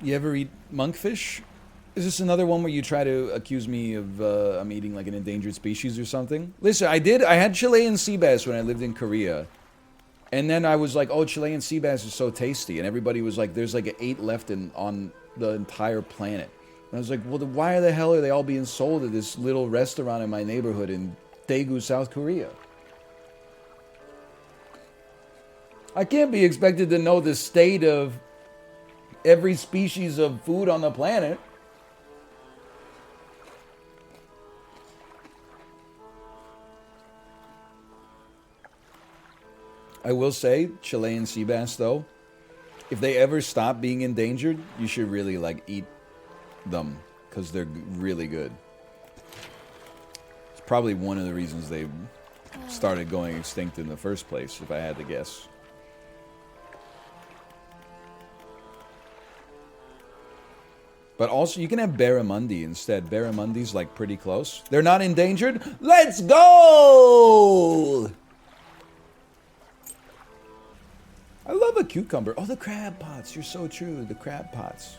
You ever eat monkfish? Is this another one where you try to accuse me of I'm eating like an endangered species or something? Listen, I did. I had Chilean sea bass when I lived in Korea. And then I was like, oh, Chilean sea bass is so tasty. And everybody was like, there's like 8 left on the entire planet. And I was like, well, why the hell are they all being sold at this little restaurant in my neighborhood in Daegu, South Korea? I can't be expected to know the state of every species of food on the planet. I will say, Chilean sea bass, though, if they ever stop being endangered, you should really, like, eat them, because they're really good. It's probably one of the reasons they started going extinct in the first place, if I had to guess. But also, you can have barramundi instead. Barramundi's, like, pretty close. They're not endangered? Let's go! I love a cucumber. Oh, the crab pots. You're so true. The crab pots.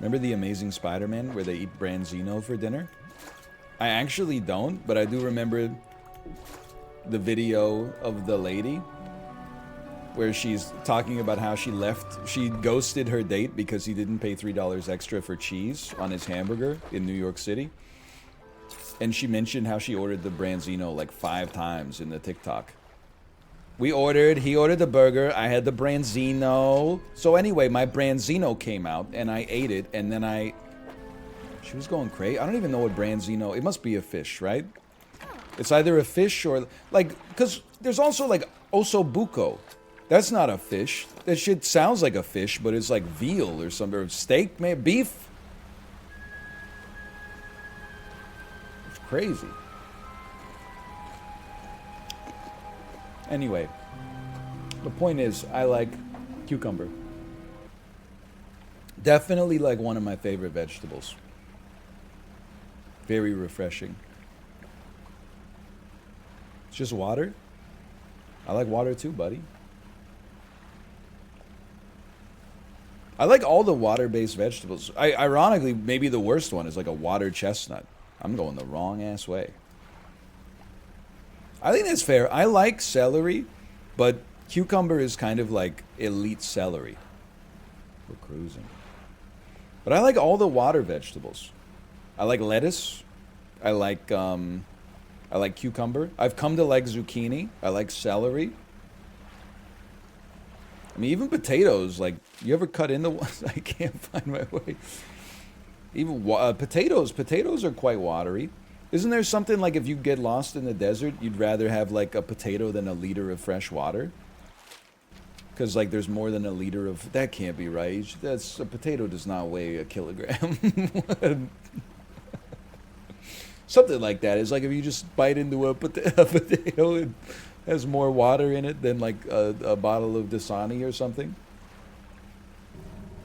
Remember The Amazing Spider-Man where they eat branzino for dinner? I actually don't, but I do remember the video of the lady where she's talking about how she ghosted her date because he didn't pay $3 extra for cheese on his hamburger in New York City. And she mentioned how she ordered the branzino like 5 times in the TikTok. He ordered the burger, I had the branzino. So anyway, my branzino came out and I ate it and then she was going crazy. I don't even know what branzino, it must be a fish, right? It's either a fish or, like, because there's also like ossobuco. That's not a fish. That shit sounds like a fish, but it's like veal or something, or steak, maybe beef. Crazy. Anyway, the point is, I like cucumber. Definitely like one of my favorite vegetables. Very refreshing. It's just water. I like water too, buddy. I like all the water-based vegetables. Ironically, maybe the worst one is like a water chestnut. I'm going the wrong ass way. I think that's fair. I like celery, but cucumber is kind of like elite celery. We're cruising. But I like all the water vegetables. I like lettuce. I like cucumber. I've come to like zucchini. I like celery. I mean, even potatoes. Like, you ever cut into one? I can't find my way. Even potatoes. Potatoes are quite watery. Isn't there something like if you get lost in the desert, you'd rather have like a potato than a liter of fresh water? Because like there's more than a liter of... That can't be right. A potato does not weigh a kilogram. Something like that. It's like if you just bite into a potato, it has more water in it than like a bottle of Dasani or something.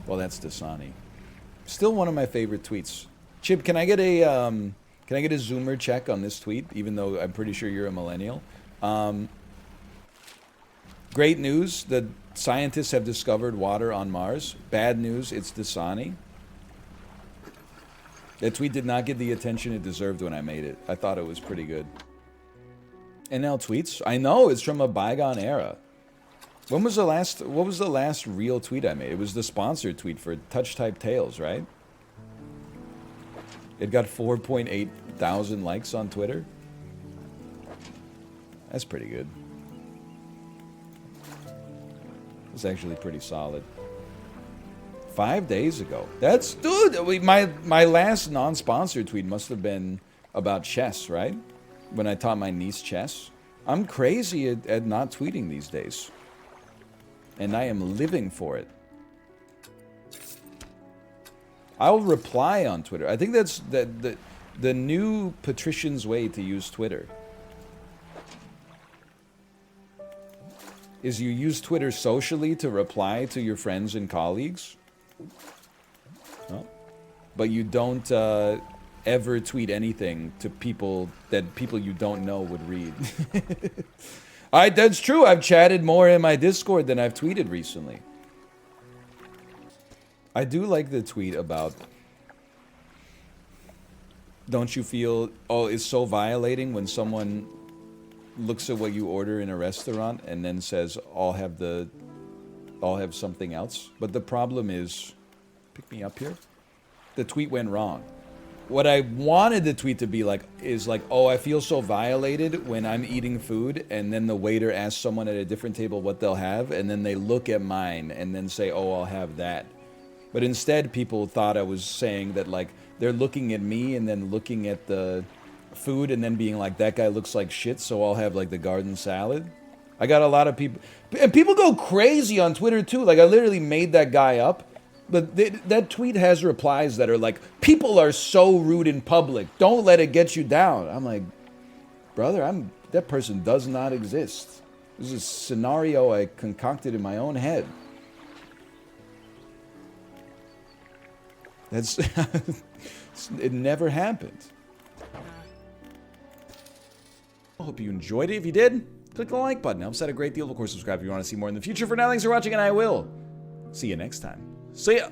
Well, that's Dasani. Still one of my favorite tweets. Chip, can I get a Zoomer check on this tweet? Even though I'm pretty sure you're a millennial. Great news that scientists have discovered water on Mars. Bad news, it's Dasani. That tweet did not get the attention it deserved when I made it. I thought it was pretty good. NL tweets? I know, it's from a bygone era. What was the last real tweet I made? It was the sponsored tweet for Touch Type Tales, right? It got 4.8 thousand likes on Twitter. That's pretty good. It's actually pretty solid. 5 days ago. That's, dude, my last non-sponsored tweet must have been about chess, right? When I taught my niece chess. I'm crazy at not tweeting these days. And I am living for it. I'll reply on Twitter. I think that's the new patrician's way to use Twitter. Is you use Twitter socially to reply to your friends and colleagues. No. But you don't ever tweet anything to people that people you don't know would read. That's true. I've chatted more in my Discord than I've tweeted recently. I do like the tweet about, don't you feel, oh, it's so violating when someone looks at what you order in a restaurant and then says, I'll have something else. But the problem is, pick me up here. The tweet went wrong. What I wanted the tweet to be like is like, oh, I feel so violated when I'm eating food and then the waiter asks someone at a different table what they'll have and then they look at mine and then say, oh, I'll have that. But instead people thought I was saying that like they're looking at me and then looking at the food and then being like, that guy looks like shit, so I'll have like the garden salad. I got a lot of people, and people go crazy on Twitter too. Like I literally made that guy up. But that tweet has replies that are like, people are so rude in public. Don't let it get you down. I'm like, brother, that person does not exist. This is a scenario I concocted in my own head. That's it never happened. I hope you enjoyed it. If you did, click the like button. It helps out a great deal. Of course, subscribe if you want to see more in the future. For now, thanks for watching, and I will see you next time. See ya!